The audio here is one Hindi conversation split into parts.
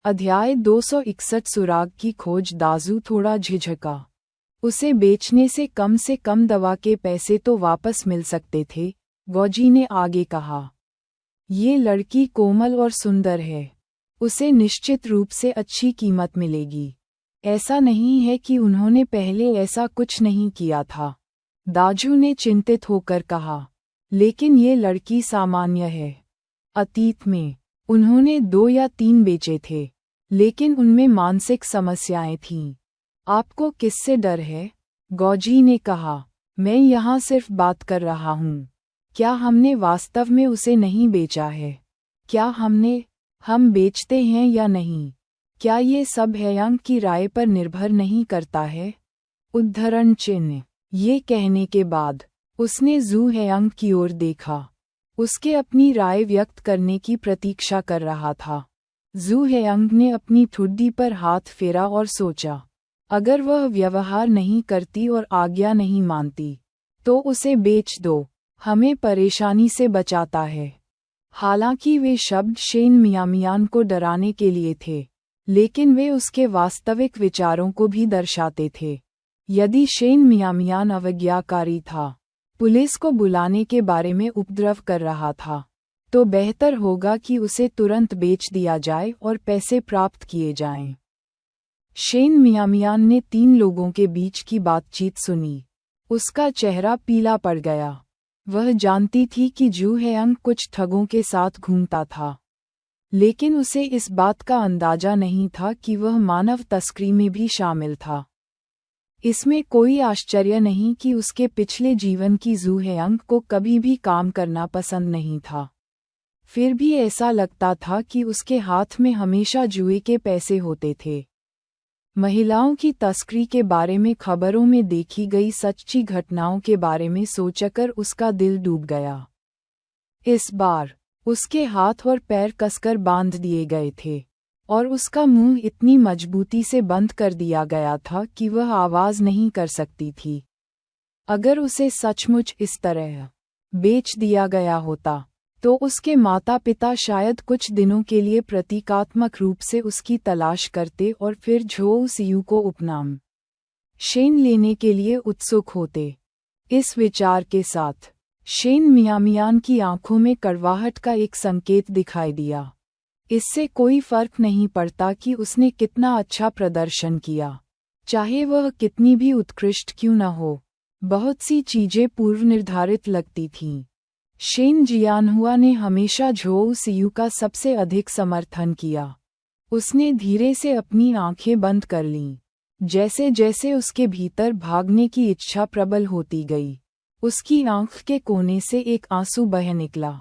अध्याय 261 सुराग की खोज। दाजू थोड़ा झिझका। उसे बेचने से कम दवा के पैसे तो वापस मिल सकते थे। गौजी ने आगे कहा, ये लड़की कोमल और सुंदर है, उसे निश्चित रूप से अच्छी कीमत मिलेगी। ऐसा नहीं है कि उन्होंने पहले ऐसा कुछ नहीं किया था, दाजू ने चिंतित होकर कहा, लेकिन ये लड़की सामान्य है। अतीत में उन्होंने 2 या 3 बेचे थे, लेकिन उनमें मानसिक समस्याएं थीं। आपको किससे डर है? गौजी ने कहा, मैं यहाँ सिर्फ बात कर रहा हूँ। क्या हमने वास्तव में उसे नहीं बेचा है? क्या हम बेचते हैं या नहीं? क्या ये सब हैयांग की राय पर निर्भर नहीं करता है? उद्धरण चिन्ह। ये कहने के बाद उसने जू हैयांग की ओर देखा। उसके अपनी राय व्यक्त करने की प्रतीक्षा कर रहा था। जू हैयांग ने अपनी ठुड्डी पर हाथ फेरा और सोचा, अगर वह व्यवहार नहीं करती और आज्ञा नहीं मानती, तो उसे बेच दो, हमें परेशानी से बचाता है। हालांकि वे शब्द शेन मियामियान को डराने के लिए थे, लेकिन वे उसके वास्तविक विचारों को भी दर्शाते थे। यदि शेन मियामियान अवज्ञाकारी था, पुलिस को बुलाने के बारे में उपद्रव कर रहा था, तो बेहतर होगा कि उसे तुरंत बेच दिया जाए और पैसे प्राप्त किए जाएं। शेन मियामियान ने 3 लोगों के बीच की बातचीत सुनी। उसका चेहरा पीला पड़ गया। वह जानती थी कि जू हैयांग कुछ ठगों के साथ घूमता था, लेकिन उसे इस बात का अंदाजा नहीं था कि वह मानव तस्करी में भी शामिल था। इसमें कोई आश्चर्य नहीं कि उसके पिछले जीवन की जू हैयांग को कभी भी काम करना पसंद नहीं था। फिर भी ऐसा लगता था कि उसके हाथ में हमेशा जुए के पैसे होते थे। महिलाओं की तस्करी के बारे में खबरों में देखी गई सच्ची घटनाओं के बारे में सोचकर उसका दिल डूब गया। इस बार उसके हाथ और पैर कसकर बांध दिए गए थे, और उसका मुंह इतनी मजबूती से बंद कर दिया गया था कि वह आवाज नहीं कर सकती थी। अगर उसे सचमुच इस तरह बेच दिया गया होता, तो उसके माता पिता शायद कुछ दिनों के लिए प्रतीकात्मक रूप से उसकी तलाश करते और फिर झोउ सियू को उपनाम शेन लेने के लिए उत्सुक होते। इस विचार के साथ शेन मियामियान की आंखों में कड़वाहट का एक संकेत दिखाई दिया। इससे कोई फर्क नहीं पड़ता कि उसने कितना अच्छा प्रदर्शन किया, चाहे वह कितनी भी उत्कृष्ट क्यों न हो। बहुत सी चीजें पूर्व निर्धारित लगती थीं। शेन जियानहुआ ने हमेशा झोउ सियू का सबसे अधिक समर्थन किया। उसने धीरे से अपनी आंखें बंद कर लीं। जैसे जैसे उसके भीतर भागने की इच्छा प्रबल होती गई, उसकी आंख के कोने से एक आंसू बह निकला।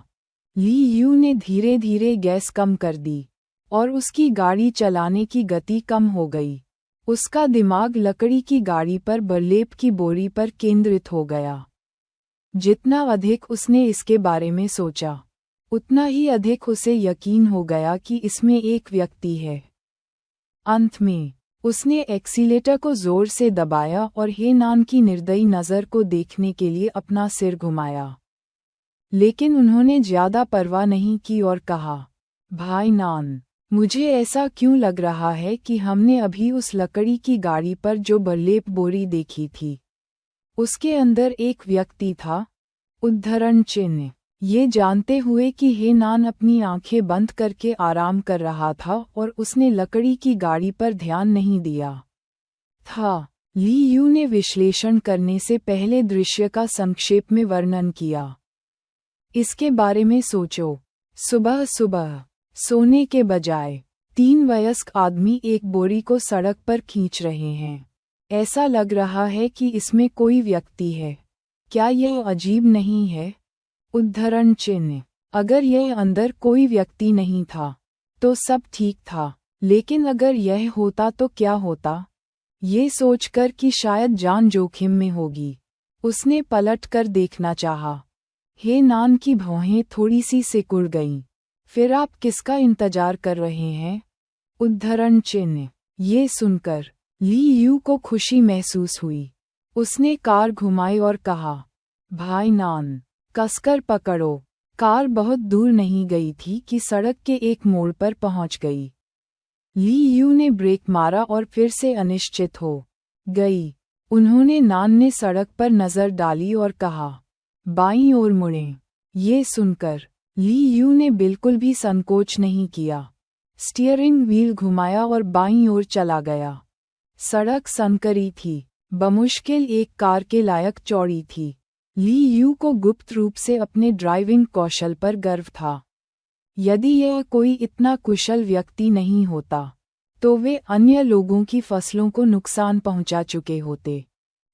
ली यू ने धीरे धीरे गैस कम कर दी, और उसकी गाड़ी चलाने की गति कम हो गई। उसका दिमाग लकड़ी की गाड़ी पर बरलेप की बोरी पर केंद्रित हो गया। जितना अधिक उसने इसके बारे में सोचा, उतना ही अधिक उसे यकीन हो गया कि इसमें एक व्यक्ति है। अंत में उसने एक्सीलेटर को जोर से दबाया और हे नान की निर्दयी नज़र को देखने के लिए अपना सिर घुमाया। लेकिन उन्होंने ज्यादा परवाह नहीं की और कहा, भाई नान, मुझे ऐसा क्यों लग रहा है कि हमने अभी उस लकड़ी की गाड़ी पर जो बरलेप बोरी देखी थी, उसके अंदर एक व्यक्ति था। उद्धरण चिन्ह। ये जानते हुए कि हे नान अपनी आंखें बंद करके आराम कर रहा था और उसने लकड़ी की गाड़ी पर ध्यान नहीं दिया था, ली यू ने विश्लेषण करने से पहले दृश्य का संक्षेप में वर्णन किया। इसके बारे में सोचो। सुबह सुबह सोने के बजाय 3 वयस्क आदमी एक बोरी को सड़क पर खींच रहे हैं। ऐसा लग रहा है कि इसमें कोई व्यक्ति है। क्या यह अजीब नहीं है? उद्धरण चिन्ह। अगर यह अंदर कोई व्यक्ति नहीं था, तो सब ठीक था, लेकिन अगर यह होता तो क्या होता? ये सोचकर कि शायद जान जोखिम में होगी, उसने पलट कर देखना चाहा। हे नान की भौहें थोड़ी सी सिकुड़ गईं। फिर आप किसका इंतजार कर रहे हैं? उद्धरण चिन्ह। ये सुनकर ली यू को खुशी महसूस हुई। उसने कार घुमाई और कहा, भाई नान, कसकर पकड़ो। कार बहुत दूर नहीं गई थी कि सड़क के एक मोड़ पर पहुंच गई। ली यू ने ब्रेक मारा और फिर से अनिश्चित हो गई। उन्होंने नान ने सड़क पर नजर डाली और कहा, बाईं ओर मुड़ें। ये सुनकर ली यू ने बिल्कुल भी संकोच नहीं किया। स्टीयरिंग व्हील घुमाया और बाईं ओर चला गया। सड़क संकरी थी, बमुश्किल एक कार के लायक चौड़ी थी। ली यू को गुप्त रूप से अपने ड्राइविंग कौशल पर गर्व था। यदि यह कोई इतना कुशल व्यक्ति नहीं होता तो वे अन्य लोगों की फसलों को नुकसान पहुंचा चुके होते।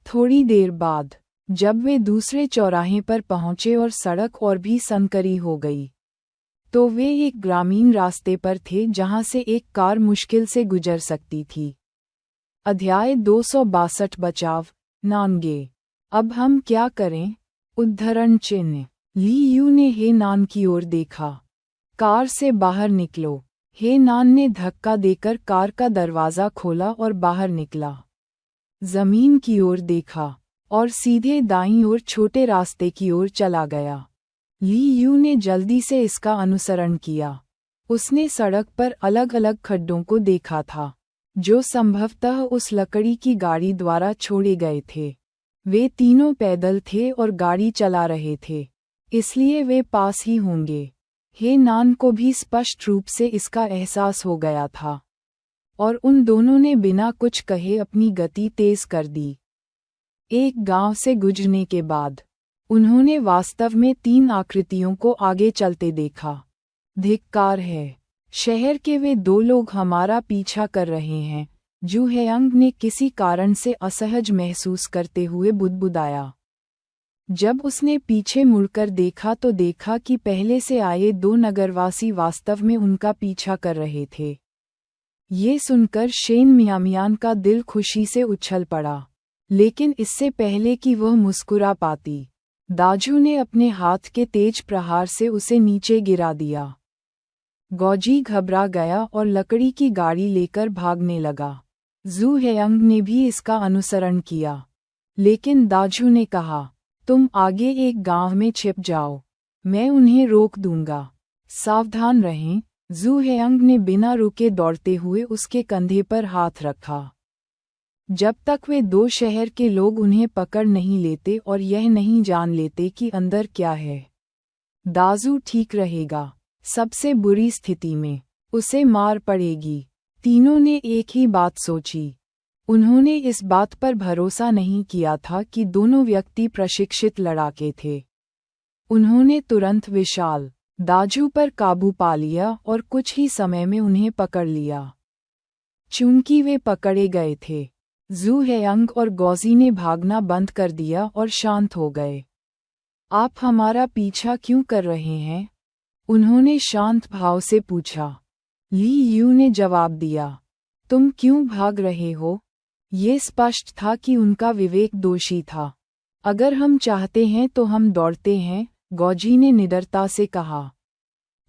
थोड़ी देर बाद जब वे दूसरे चौराहे पर पहुंचे और सड़क और भी संकरी हो गई, तो वे एक ग्रामीण रास्ते पर थे जहां से एक कार मुश्किल से गुजर सकती थी। अध्याय 262 बचाव नानगे। अब हम क्या करें? उद्धरण चिन्ह। ली यू ने हे नान की ओर देखा। कार से बाहर निकलो। हे नान ने धक्का देकर कार का दरवाज़ा खोला और बाहर निकला। जमीन की ओर देखा और सीधे दाईं ओर छोटे रास्ते की ओर चला गया। ली यू ने जल्दी से इसका अनुसरण किया। उसने सड़क पर अलग अलग खड्डों को देखा था, जो संभवतः उस लकड़ी की गाड़ी द्वारा छोड़े गए थे। वे तीनों पैदल थे और गाड़ी चला रहे थे, इसलिए वे पास ही होंगे। हे नान को भी स्पष्ट रूप से इसका एहसास हो गया था, और उन दोनों ने बिना कुछ कहे अपनी गति तेज कर दी। एक गांव से गुजरने के बाद उन्होंने वास्तव में 3 आकृतियों को आगे चलते देखा। धिक्कार है, शहर के वे 2 लोग हमारा पीछा कर रहे हैं, जू हेयंग ने किसी कारण से असहज महसूस करते हुए बुदबुदाया। जब उसने पीछे मुड़कर देखा तो देखा कि पहले से आए 2 नगरवासी वास्तव में उनका पीछा कर रहे थे। ये सुनकर शेन मियामियान का दिल खुशी से उछल पड़ा, लेकिन इससे पहले कि वह मुस्कुरा पाती, दाजू ने अपने हाथ के तेज प्रहार से उसे नीचे गिरा दिया। गौजी घबरा गया और लकड़ी की गाड़ी लेकर भागने लगा। जू हेयंग ने भी इसका अनुसरण किया, लेकिन दाजू ने कहा, तुम आगे एक गांव में छिप जाओ, मैं उन्हें रोक दूंगा। सावधान रहें। जू हेयंग ने बिना रुके दौड़ते हुए उसके कंधे पर हाथ रखा। जब तक वे 2 शहर के लोग उन्हें पकड़ नहीं लेते और यह नहीं जान लेते कि अंदर क्या है, दाजू ठीक रहेगा। सबसे बुरी स्थिति में उसे मार पड़ेगी। तीनों ने एक ही बात सोची। उन्होंने इस बात पर भरोसा नहीं किया था कि दोनों व्यक्ति प्रशिक्षित लड़ाके थे। उन्होंने तुरंत विशाल दाजू पर काबू पा लिया और कुछ ही समय में उन्हें पकड़ लिया। चूंकि वे पकड़े गए थे, जू हेयंग और गौजी ने भागना बंद कर दिया और शांत हो गए। आप हमारा पीछा क्यों कर रहे हैं? उन्होंने शांत भाव से पूछा। ली यू ने जवाब दिया, तुम क्यों भाग रहे हो? ये स्पष्ट था कि उनका विवेक दोषी था। अगर हम चाहते हैं तो हम दौड़ते हैं, गौजी ने निडरता से कहा।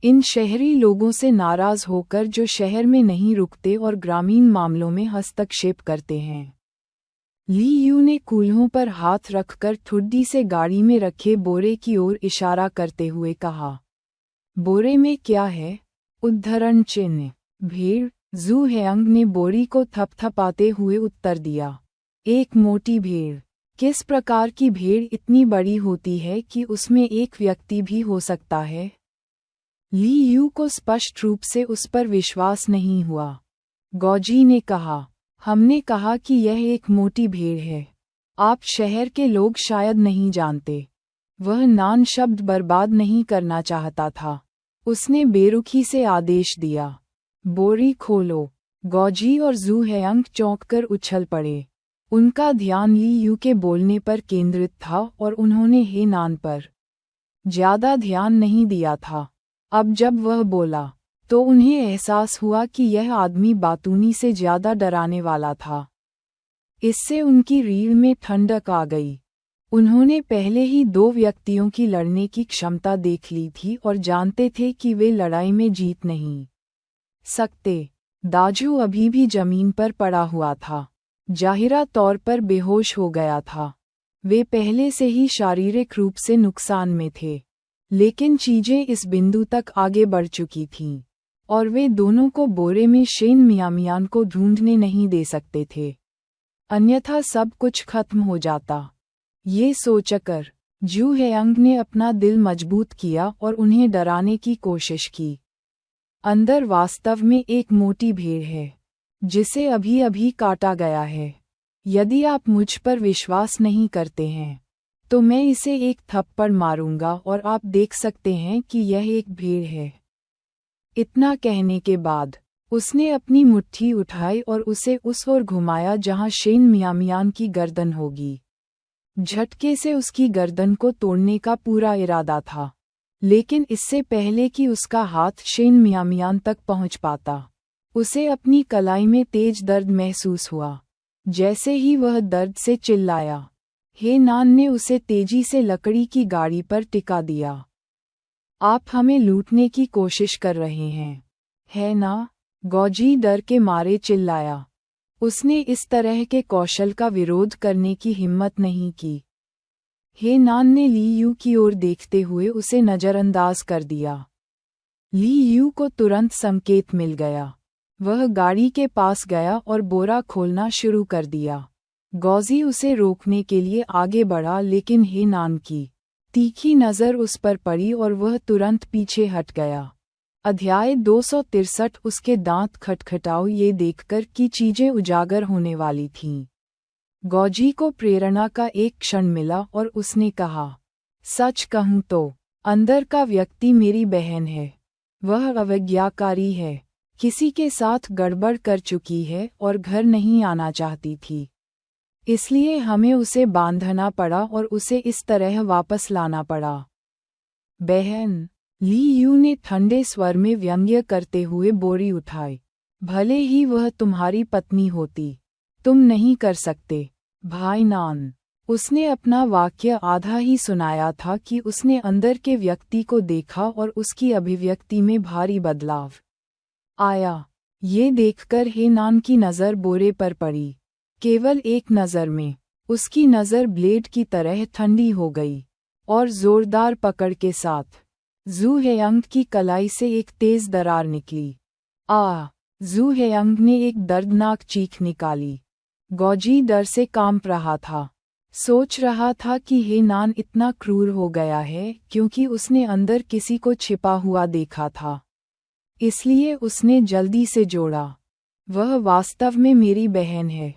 इन शहरी लोगों से नाराज होकर जो शहर में नहीं रुकते और ग्रामीण मामलों में हस्तक्षेप करते हैं। ली यू ने कूल्हों पर हाथ रखकर ठुड्डी से गाड़ी में रखे बोरे की ओर इशारा करते हुए कहा, बोरे में क्या है? उद्धरण चिन्ह। भेड़। जू हेयंग ने बोरी को थपथपाते हुए उत्तर दिया, एक मोटी भेड़। किस प्रकार की भेड़ इतनी बड़ी होती है कि उसमें एक व्यक्ति भी हो सकता है? ली यू को स्पष्ट रूप से उस पर विश्वास नहीं हुआ। गौजी ने कहा, हमने कहा कि यह एक मोटी भेड़ है। आप शहर के लोग शायद नहीं जानते। वह नान शब्द बर्बाद नहीं करना चाहता था। उसने बेरुखी से आदेश दिया, बोरी खोलो। गौजी और जू हेयंग चौंककर उछल पड़े। उनका ध्यान ली यू के बोलने पर केंद्रित था और उन्होंने हे नान पर ज्यादा ध्यान नहीं दिया था। अब जब वह बोला तो उन्हें एहसास हुआ कि यह आदमी बातूनी से ज्यादा डराने वाला था। इससे उनकी रीढ़ में ठंडक आ गई। उन्होंने पहले ही 2 व्यक्तियों की लड़ने की क्षमता देख ली थी और जानते थे कि वे लड़ाई में जीत नहीं सकते। दाजू अभी भी जमीन पर पड़ा हुआ था, जाहिरा तौर पर बेहोश हो गया था। वे पहले से ही शारीरिक रूप से नुकसान में थे, लेकिन चीजें इस बिंदु तक आगे बढ़ चुकी थीं और वे दोनों को बोरे में शेन मियामियान को ढूंढने नहीं दे सकते थे, अन्यथा सब कुछ खत्म हो जाता। ये सोचकर जू हेयंग ने अपना दिल मजबूत किया और उन्हें डराने की कोशिश की। अंदर वास्तव में एक मोटी भेड़ है जिसे अभी अभी काटा गया है। यदि आप मुझ पर विश्वास नहीं करते हैं तो मैं इसे एक थप्पड़ मारूंगा और आप देख सकते हैं कि यह एक भेड़ है। इतना कहने के बाद उसने अपनी मुट्ठी उठाई और उसे उस ओर घुमाया जहां शेन मियामियान की गर्दन होगी। झटके से उसकी गर्दन को तोड़ने का पूरा इरादा था, लेकिन इससे पहले कि उसका हाथ शेन मियामियान तक पहुंच पाता, उसे अपनी कलाई में तेज दर्द महसूस हुआ। जैसे ही वह दर्द से चिल्लाया, हे नान ने उसे तेजी से लकड़ी की गाड़ी पर टिका दिया। आप हमें लूटने की कोशिश कर रहे हैं, है ना? गौजी डर के मारे चिल्लाया। उसने इस तरह के कौशल का विरोध करने की हिम्मत नहीं की। हे नान ने ली यू की ओर देखते हुए उसे नज़रअंदाज कर दिया। ली यू को तुरंत संकेत मिल गया। वह गाड़ी के पास गया और बोरा खोलना शुरू कर दिया। गौजी उसे रोकने के लिए आगे बढ़ा, लेकिन हे नान की तीखी नज़र उस पर पड़ी और वह तुरंत पीछे हट गया। अध्याय 263। उसके दांत खटखटाओ ये देखकर कि चीजें उजागर होने वाली थीं। गौजी को प्रेरणा का एक क्षण मिला और उसने कहा, सच कहूं तो अंदर का व्यक्ति मेरी बहन है। वह अवज्ञाकारी है, किसी के साथ गड़बड़ कर चुकी है और घर नहीं आना चाहती थी। इसलिए हमें उसे बांधना पड़ा और उसे इस तरह वापस लाना पड़ा। बहन, ली यू ने ठंडे स्वर में व्यंग्य करते हुए बोरी उठाई। भले ही वह तुम्हारी पत्नी होती, तुम नहीं कर सकते। भाई नान, उसने अपना वाक्य आधा ही सुनाया था कि उसने अंदर के व्यक्ति को देखा और उसकी अभिव्यक्ति में भारी बदलाव आया। ये देखकर हे नान की नज़र बोरे पर पड़ी। केवल एक नज़र में उसकी नज़र ब्लेड की तरह ठंडी हो गई और जोरदार पकड़ के साथ जू हेयंग की कलाई से एक तेज दरार निकली। जू हेयंग ने एक दर्दनाक चीख निकाली। गौजी डर से कांप रहा था। सोच रहा था कि हे नान इतना क्रूर हो गया है क्योंकि उसने अंदर किसी को छिपा हुआ देखा था। इसलिए उसने जल्दी से जोड़ा, वह वास्तव में मेरी बहन है।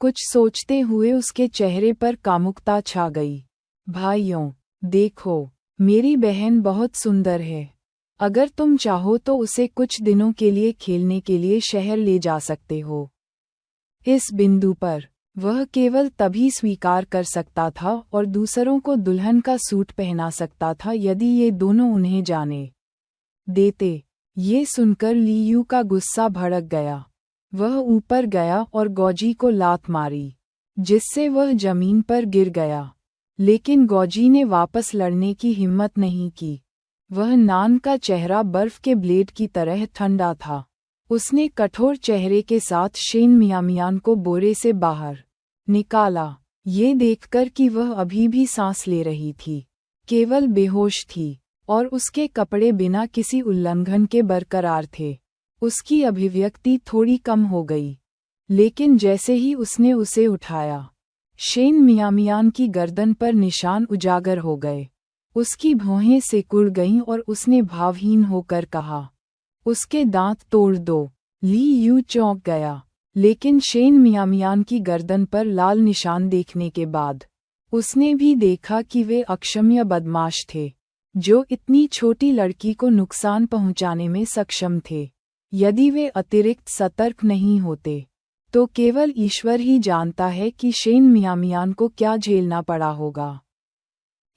कुछ सोचते हुए उसके चेहरे पर कामुकता छा गई। भाइयों, देखो, मेरी बहन बहुत सुंदर है। अगर तुम चाहो तो उसे कुछ दिनों के लिए खेलने के लिए शहर ले जा सकते हो। इस बिंदु पर वह केवल तभी स्वीकार कर सकता था और दूसरों को दुल्हन का सूट पहना सकता था यदि ये दोनों उन्हें जाने देते। ये सुनकर ली यू का गुस्सा भड़क गया। वह ऊपर गया और गौजी को लात मारी, जिससे वह जमीन पर गिर गया। लेकिन गौजी ने वापस लड़ने की हिम्मत नहीं की। वह नान का चेहरा बर्फ के ब्लेड की तरह ठंडा था। उसने कठोर चेहरे के साथ शेन मियामियान को बोरे से बाहर निकाला, ये देखकर कि वह अभी भी सांस ले रही थी, केवल बेहोश थी, और उसके कपड़े बिना किसी उल्लंघन के बरकरार थे। उसकी अभिव्यक्ति थोड़ी कम हो गई, लेकिन जैसे ही उसने उसे उठाया, शेन मियामियान की गर्दन पर निशान उजागर हो गए। उसकी भौहें सिकुड़ गईं और उसने भावहीन होकर कहा, उसके दांत तोड़ दो। ली यू चौंक गया, लेकिन शेन मियामियान की गर्दन पर लाल निशान देखने के बाद उसने भी देखा कि वे अक्षम्य बदमाश थे, जो इतनी छोटी लड़की को नुकसान पहुंचाने में सक्षम थे। यदि वे अतिरिक्त सतर्क नहीं होते, तो केवल ईश्वर ही जानता है कि शेन मियामियान को क्या झेलना पड़ा होगा।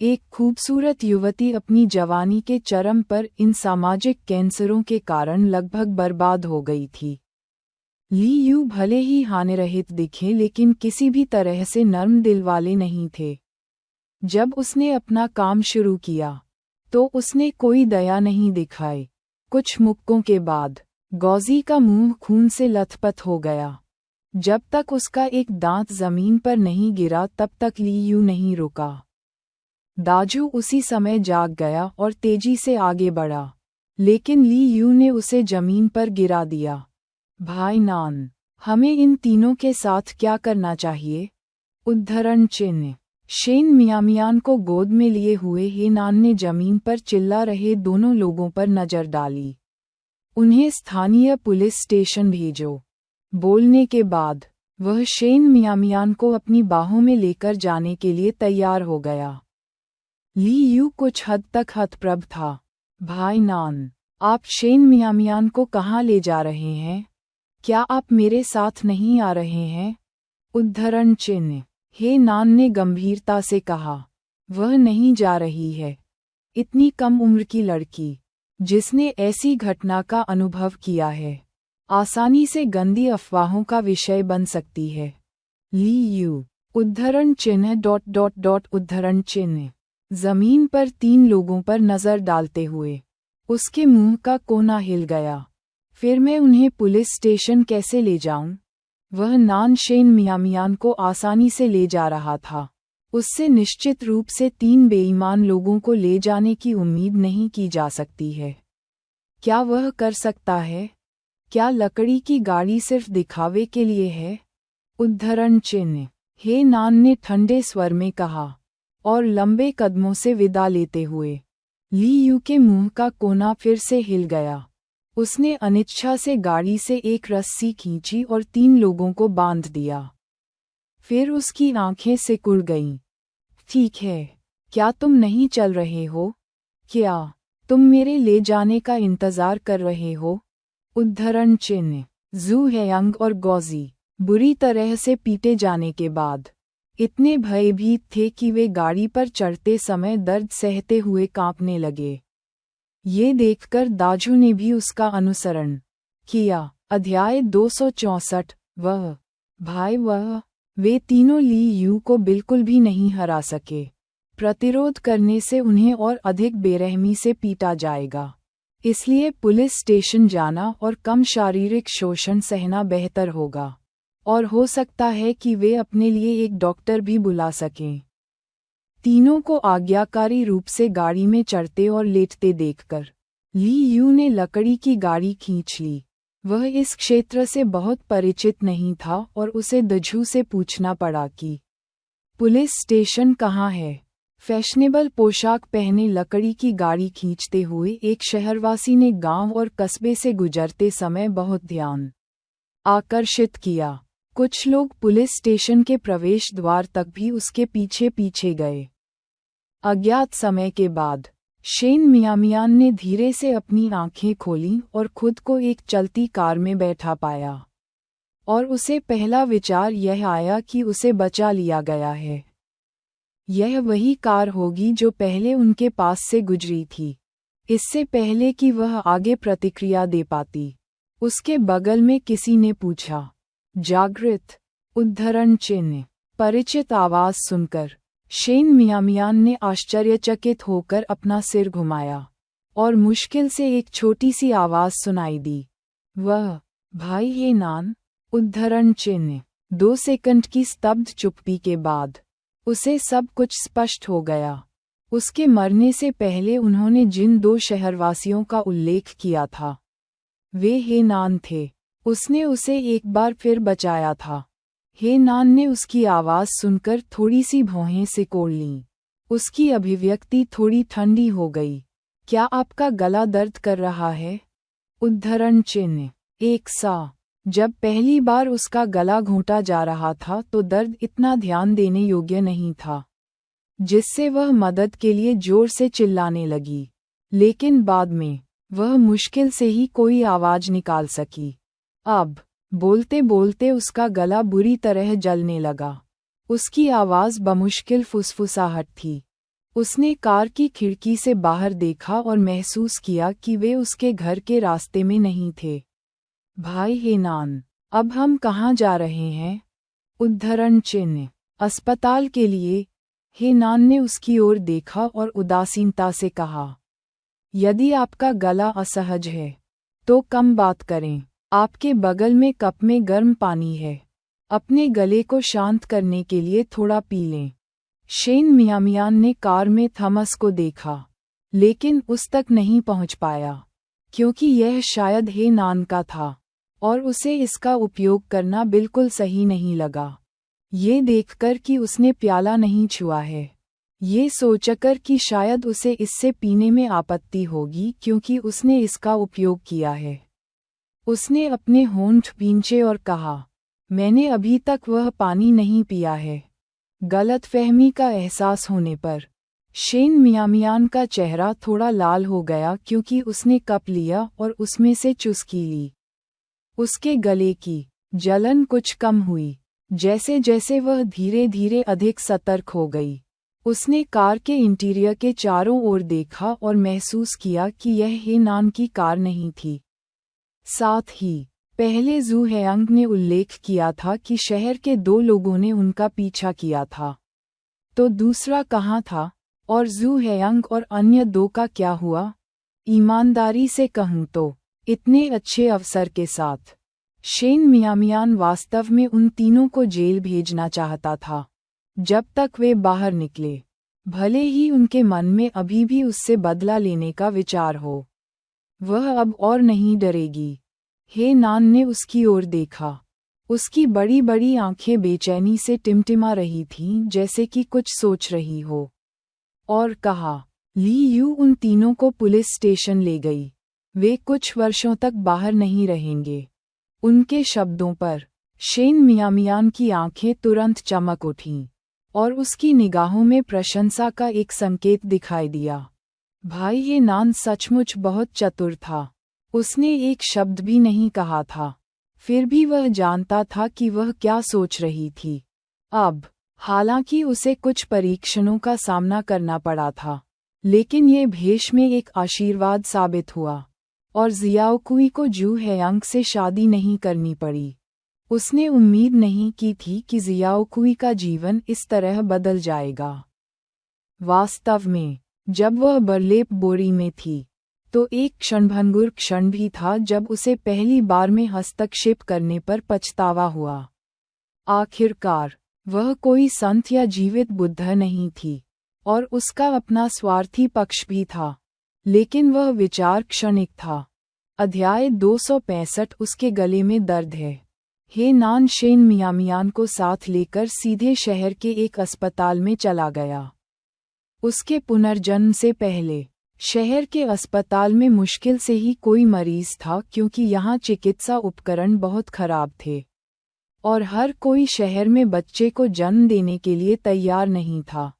एक खूबसूरत युवती अपनी जवानी के चरम पर इन सामाजिक कैंसरों के कारण लगभग बर्बाद हो गई थी। ली यू भले ही हानिरहित दिखे लेकिन किसी भी तरह से नर्म दिल वाले नहीं थे। जब उसने अपना काम शुरू किया तो उसने कोई दया नहीं दिखाई। कुछ मुक्कों के बाद गौजी का मुंह खून से लथपथ हो गया। जब तक उसका एक दांत जमीन पर नहीं गिरा तब तक ली यू नहीं रुका। दाजू उसी समय जाग गया और तेजी से आगे बढ़ा। लेकिन ली यू ने उसे जमीन पर गिरा दिया। भाई नान, हमें इन तीनों के साथ क्या करना चाहिए? उद्धरण चिन्ह। शेन मियामियान को गोद में लिए हुए हे नान ने जमीन पर चिल्ला रहे दोनों लोगों पर नजर डाली। उन्हें स्थानीय पुलिस स्टेशन भेजो। बोलने के बाद वह शेन मियामियान को अपनी बाहों में लेकर जाने के लिए तैयार हो गया। ली यू कुछ हद तक हतप्रभ था। भाई नान, आप शेन मियामियान को कहाँ ले जा रहे हैं? क्या आप मेरे साथ नहीं आ रहे हैं? उद्धरण चिन्ह। हे नान ने गंभीरता से कहा, वह नहीं जा रही है। इतनी कम उम्र की लड़की, जिसने ऐसी घटना का अनुभव किया है, आसानी से गंदी अफवाहों का विषय बन सकती है। ली यू। उद्धरण चिन्ह उद्धरण चिन्ह। जमीन पर 3 लोगों पर नजर डालते हुए उसके मुंह का कोना हिल गया। फिर मैं उन्हें पुलिस स्टेशन कैसे ले जाऊं? वह नान शेन मियामियान को आसानी से ले जा रहा था। उससे निश्चित रूप से 3 बेईमान लोगों को ले जाने की उम्मीद नहीं की जा सकती है। क्या वह कर सकता है? क्या लकड़ी की गाड़ी सिर्फ दिखावे के लिए है? उद्धरण चिन्ह। हे नान ने ठंडे स्वर में कहा, और लंबे कदमों से विदा लेते हुए ली यू के मुंह का कोना फिर से हिल गया। उसने अनिच्छा से गाड़ी से एक रस्सी खींची और 3 लोगों को बांध दिया। फिर उसकी आंखें सिकुड़ गईं। ठीक है, क्या तुम नहीं चल रहे हो? क्या तुम मेरे ले जाने का इंतजार कर रहे हो? उद्धरण चिन्ह। जू हेयंग और गौजी बुरी तरह से पीटे जाने के बाद इतने भयभीत थे कि वे गाड़ी पर चढ़ते समय दर्द सहते हुए कांपने लगे। ये देखकर दाजू ने भी उसका अनुसरण किया। अध्याय 264। वे तीनों ली यू को बिल्कुल भी नहीं हरा सके। प्रतिरोध करने से उन्हें और अधिक बेरहमी से पीटा जाएगा। इसलिए पुलिस स्टेशन जाना और कम शारीरिक शोषण सहना बेहतर होगा, और हो सकता है कि वे अपने लिए एक डॉक्टर भी बुला सकें। तीनों को आज्ञाकारी रूप से गाड़ी में चढ़ते और लेटते देखकर ली यू ने लकड़ी की गाड़ी खींच ली। वह इस क्षेत्र से बहुत परिचित नहीं था और उसे दजू से पूछना पड़ा कि पुलिस स्टेशन कहाँ है। फैशनेबल पोशाक पहने लकड़ी की गाड़ी खींचते हुए एक शहरवासी ने गांव और कस्बे से गुजरते समय बहुत ध्यान आकर्षित किया। कुछ लोग पुलिस स्टेशन के प्रवेश द्वार तक भी उसके पीछे पीछे गए। अज्ञात समय के बाद शेन मियामियान ने धीरे से अपनी आंखें खोलीं और खुद को एक चलती कार में बैठा पाया, और उसे पहला विचार यह आया कि उसे बचा लिया गया है। यह वही कार होगी जो पहले उनके पास से गुजरी थी। इससे पहले कि वह आगे प्रतिक्रिया दे पाती, उसके बगल में किसी ने पूछा, जागृत? उद्धरण चिन्ह। परिचित आवाज सुनकर शेन मियामियान ने आश्चर्यचकित होकर अपना सिर घुमाया, और मुश्किल से एक छोटी सी आवाज सुनाई दी, वह भाई हे नान? उद्धरण चिन्ह। 2 सेकंड की स्तब्ध चुप्पी के बाद उसे सब कुछ स्पष्ट हो गया। उसके मरने से पहले उन्होंने जिन 2 शहरवासियों का उल्लेख किया था, वे हे नान थे। उसने उसे एक बार फिर बचाया था। हे नान ने उसकी आवाज़ सुनकर थोड़ी सी भौहें सिकोड़ लीं। उसकी अभिव्यक्ति थोड़ी ठंडी हो गई। क्या आपका गला दर्द कर रहा है? उद्धरण चिन्ह। एक सा। जब पहली बार उसका गला घोंटा जा रहा था तो दर्द इतना ध्यान देने योग्य नहीं था, जिससे वह मदद के लिए जोर से चिल्लाने लगी। लेकिन बाद में वह मुश्किल से ही कोई आवाज निकाल सकी। अब बोलते बोलते उसका गला बुरी तरह जलने लगा। उसकी आवाज़ बमुश्किल फुसफुसाहट थी। उसने कार की खिड़की से बाहर देखा और महसूस किया कि वे उसके घर के रास्ते में नहीं थे। भाई हे नान, अब हम कहाँ जा रहे हैं? उद्धरण चिन्ह। अस्पताल के लिए। हे नान ने उसकी ओर देखा और उदासीनता से कहा, यदि आपका गला असहज है तो कम बात करें। आपके बगल में कप में गर्म पानी है। अपने गले को शांत करने के लिए थोड़ा पी लें। शेन मियामियान ने कार में थॉमस को देखा, लेकिन उस तक नहीं पहुंच पाया। क्योंकि यह शायद हे नान का था और उसे इसका उपयोग करना बिल्कुल सही नहीं लगा। ये देखकर कि उसने प्याला नहीं छुआ है, ये सोचकर कि शायद उसे इससे पीने में आपत्ति होगी क्योंकि उसने इसका उपयोग किया है। उसने अपने होंठ भींचे और कहा, मैंने अभी तक वह पानी नहीं पिया है। गलतफहमी का एहसास होने पर शेन मियामियान का चेहरा थोड़ा लाल हो गया क्योंकि उसने कप लिया और उसमें से चुस्की ली। उसके गले की जलन कुछ कम हुई जैसे जैसे वह धीरे धीरे अधिक सतर्क हो गई। उसने कार के इंटीरियर के चारों ओर देखा और महसूस किया कि यह हे नान की कार नहीं थी। साथ ही पहले जू हेयांग ने उल्लेख किया था कि शहर के 2 लोगों ने उनका पीछा किया था। तो दूसरा कहाँ था और जू हेयांग और अन्य 2 का क्या हुआ? ईमानदारी से कहूँ तो इतने अच्छे अवसर के साथ शेन मियामियान वास्तव में उन तीनों को जेल भेजना चाहता था जब तक वे बाहर निकले, भले ही उनके मन में अभी भी उससे बदला लेने का विचार हो। वह अब और नहीं डरेगी। हे नान ने उसकी ओर देखा। उसकी बड़ी बड़ी आंखें बेचैनी से टिमटिमा रही थीं जैसे कि कुछ सोच रही हो, और कहा, ली यू उन तीनों को पुलिस स्टेशन ले गई। वे कुछ वर्षों तक बाहर नहीं रहेंगे। उनके शब्दों पर शेन मियामियान की आंखें तुरंत चमक उठीं और उसकी निगाहों में प्रशंसा का एक संकेत दिखाई दिया। भाई ये नान सचमुच बहुत चतुर था। उसने एक शब्द भी नहीं कहा था, फिर भी वह जानता था कि वह क्या सोच रही थी। अब हालांकि उसे कुछ परीक्षणों का सामना करना पड़ा था, लेकिन ये भेष में एक आशीर्वाद साबित हुआ और जियाओकुई को जू हेयांग से शादी नहीं करनी पड़ी। उसने उम्मीद नहीं की थी कि जियाओकुई का जीवन इस तरह बदल जाएगा। वास्तव में जब वह बरलेप बोरी में थी तो एक क्षणभंगुर क्षण भी था जब उसे पहली बार में हस्तक्षेप करने पर पछतावा हुआ। आखिरकार वह कोई संत या जीवित बुद्ध नहीं थी और उसका अपना स्वार्थी पक्ष भी था, लेकिन वह विचार क्षणिक था। अध्याय 265 उसके गले में दर्द है। हे नान शेन मियामियान को साथ लेकर सीधे शहर के एक अस्पताल में चला गया। उसके पुनर्जन्म से पहले शहर के अस्पताल में मुश्किल से ही कोई मरीज था क्योंकि यहाँ चिकित्सा उपकरण बहुत खराब थे और हर कोई शहर में बच्चे को जन्म देने के लिए तैयार नहीं था।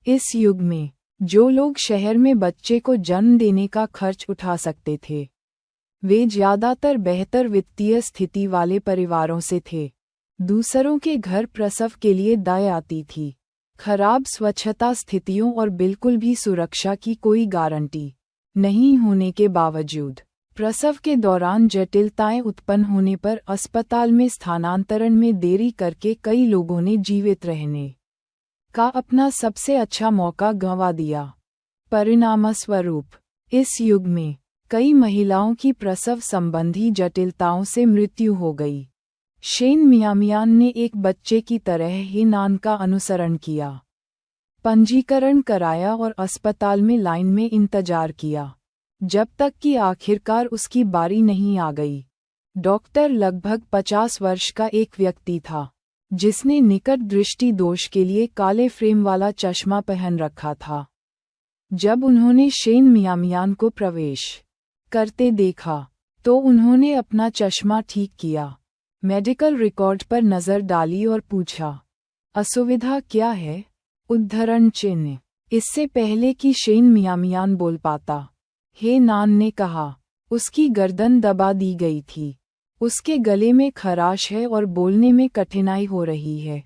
इस युग में जो लोग शहर में बच्चे को जन्म देने का खर्च उठा सकते थे, वे ज्यादातर बेहतर वित्तीय स्थिति वाले परिवारों से थे। दूसरों के घर प्रसव के लिए दाएं आती थी। खराब स्वच्छता स्थितियों और बिल्कुल भी सुरक्षा की कोई गारंटी नहीं होने के बावजूद प्रसव के दौरान जटिलताएं उत्पन्न होने पर अस्पताल में स्थानांतरण में देरी करके कई लोगों ने जीवित रहने का अपना सबसे अच्छा मौका गंवा दिया। परिणामस्वरूप इस युग में कई महिलाओं की प्रसव संबंधी जटिलताओं से मृत्यु हो गई। शेन मियामियान ने एक बच्चे की तरह हे नान का अनुसरण किया, पंजीकरण कराया और अस्पताल में लाइन में इंतजार किया, जब तक कि आखिरकार उसकी बारी नहीं आ गई। डॉक्टर लगभग 50 वर्ष का एक व्यक्ति था, जिसने निकट दृष्टि दोष के लिए काले फ्रेम वाला चश्मा पहन रखा था। जब उन्होंने शेन मियामियान को प्रवेश करते देखा, तो उन्होंने अपना चश्मा ठीक किया, मेडिकल रिकॉर्ड पर नज़र डाली और पूछा, असुविधा क्या है? उद्धरण चिन्ह। इससे पहले कि शेन मियामियान बोल पाता, हे नान ने कहा। उसकी गर्दन दबा दी गई थी। उसके गले में खराश है और बोलने में कठिनाई हो रही है।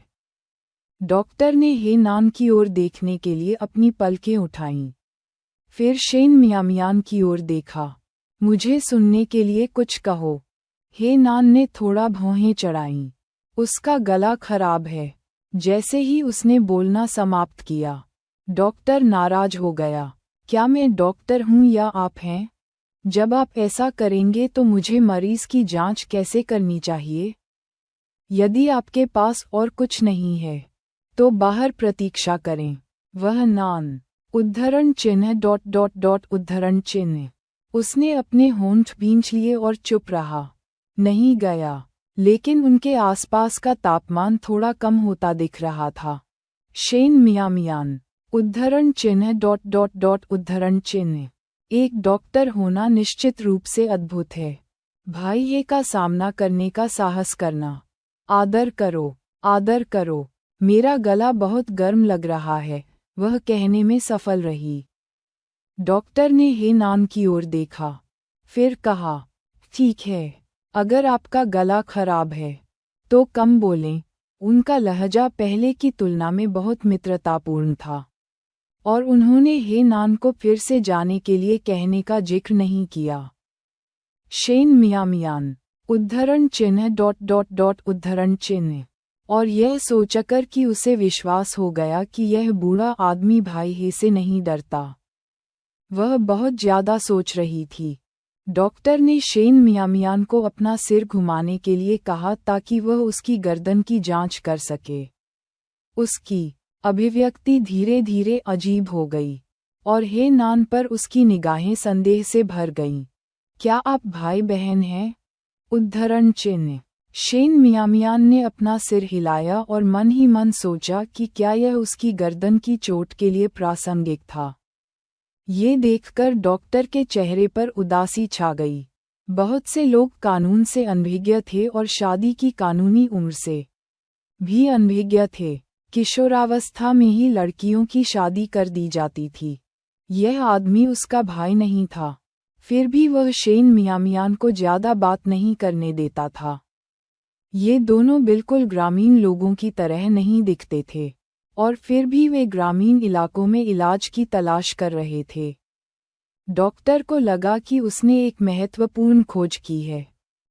डॉक्टर ने हे नान की ओर देखने के लिए अपनी पलकें उठाईं। फिर शेन मियामियान की ओर देखा। मुझे सुनने के लिए कुछ कहो। हे नान ने थोड़ा भौहें चढ़ाईं। उसका गला खराब है। जैसे ही उसने बोलना समाप्त किया, डॉक्टर नाराज हो गया। क्या मैं डॉक्टर हूँ या आप हैं? जब आप ऐसा करेंगे तो मुझे मरीज की जांच कैसे करनी चाहिए? यदि आपके पास और कुछ नहीं है, तो बाहर प्रतीक्षा करें। वह नान उद्धरण चिन्ह ... उद्धरण चिन्ह उसने अपने होंठ भींच लिए और चुप रहा। नहीं गया, लेकिन उनके आसपास का तापमान थोड़ा कम होता दिख रहा था। शेन मियामियान उद्धरण चिन्ह ... उद्धरण चिन्ह। एक डॉक्टर होना निश्चित रूप से अद्भुत है। भाई का सामना करने का साहस करना। आदर करो, आदर करो। मेरा गला बहुत गर्म लग रहा है, वह कहने में सफल रही। डॉक्टर ने हे नान की ओर देखा, फिर कहा, ठीक है, अगर आपका गला खराब है तो कम बोलें। उनका लहजा पहले की तुलना में बहुत मित्रतापूर्ण था, और उन्होंने हे नान को फिर से जाने के लिए कहने का जिक्र नहीं किया। शेन मियामियान उद्धरण चिन्ह ... उद्धरण चिन्ह। और यह सोचकर कि उसे विश्वास हो गया कि यह बूढ़ा आदमी भाई हे से नहीं डरता। वह बहुत ज्यादा सोच रही थी। डॉक्टर ने शेन मियामियान को अपना सिर घुमाने के लिए कहा ताकि वह उसकी गर्दन की जांच कर सके। उसकी अभिव्यक्ति धीरे धीरे अजीब हो गई, और हे नान पर उसकी निगाहें संदेह से भर गईं। क्या आप भाई बहन हैं? उद्धरण चिन्ह। शेन मियामियान ने अपना सिर हिलाया और मन ही मन सोचा कि क्या यह उसकी गर्दन की चोट के लिए प्रासंगिक था। ये देखकर डॉक्टर के चेहरे पर उदासी छा गई। बहुत से लोग कानून से अनभिज्ञ थे और शादी की कानूनी उम्र से भी अनभिज्ञ थे। किशोरावस्था में ही लड़कियों की शादी कर दी जाती थी। यह आदमी उसका भाई नहीं था, फिर भी वह शेन मियामियान को ज्यादा बात नहीं करने देता था। ये दोनों बिल्कुल ग्रामीण लोगों की तरह नहीं दिखते थे, और फिर भी वे ग्रामीण इलाकों में इलाज की तलाश कर रहे थे। डॉक्टर को लगा कि उसने एक महत्वपूर्ण खोज की है,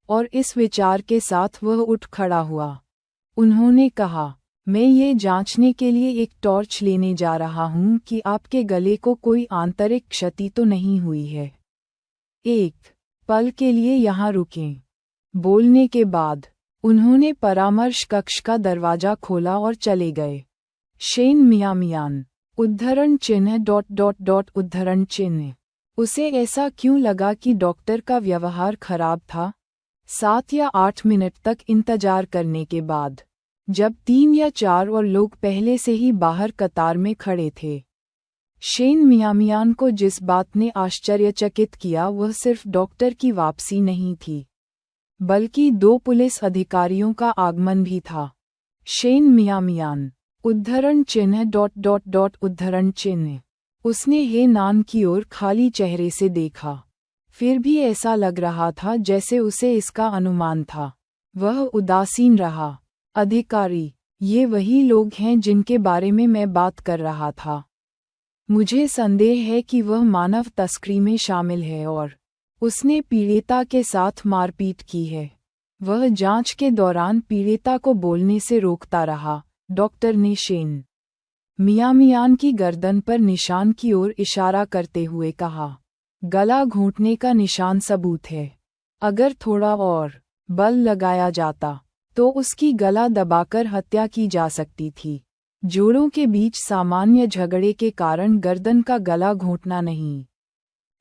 और इस विचार के साथ वह उठ खड़ा हुआ। उन्होंने कहा, मैं ये जांचने के लिए एक टॉर्च लेने जा रहा हूँ कि आपके गले को कोई आंतरिक क्षति तो नहीं हुई है। एक पल के लिए यहाँ रुकें। बोलने के बाद उन्होंने परामर्श कक्ष का दरवाजा खोला और चले गए। शेन मियामियान उद्धरण चिन्ह ... उद्धरण चिन्ह। उसे ऐसा क्यों लगा कि डॉक्टर का व्यवहार खराब था? 7 या 8 मिनट तक इंतजार करने के बाद, जब 3 या 4 और लोग पहले से ही बाहर कतार में खड़े थे, शेन मियामियान को जिस बात ने आश्चर्यचकित किया वह सिर्फ डॉक्टर की वापसी नहीं थी, बल्कि 2 पुलिस अधिकारियों का आगमन भी था। शेन मियामियान उद्धरण चिन्ह ... उद्धरण चिन्ह। उसने हे नान की ओर खाली चेहरे से देखा, फिर भी ऐसा लग रहा था जैसे उसे इसका अनुमान था। वह उदासीन रहा। अधिकारी, ये वही लोग हैं जिनके बारे में मैं बात कर रहा था। मुझे संदेह है कि वह मानव तस्करी में शामिल है और उसने पीड़िता के साथ मारपीट की है। वह जांच के दौरान पीड़िता को बोलने से रोकता रहा। डॉक्टर ने शेन मियामियान की गर्दन पर निशान की ओर इशारा करते हुए कहा, गला घोंटने का निशान सबूत है। अगर थोड़ा और बल लगाया जाता तो उसकी गला दबाकर हत्या की जा सकती थी। जोड़ों के बीच सामान्य झगड़े के कारण गर्दन का गला घोंटना नहीं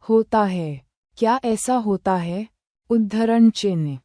होता है। क्या ऐसा होता है? उद्धरण चिन्ह।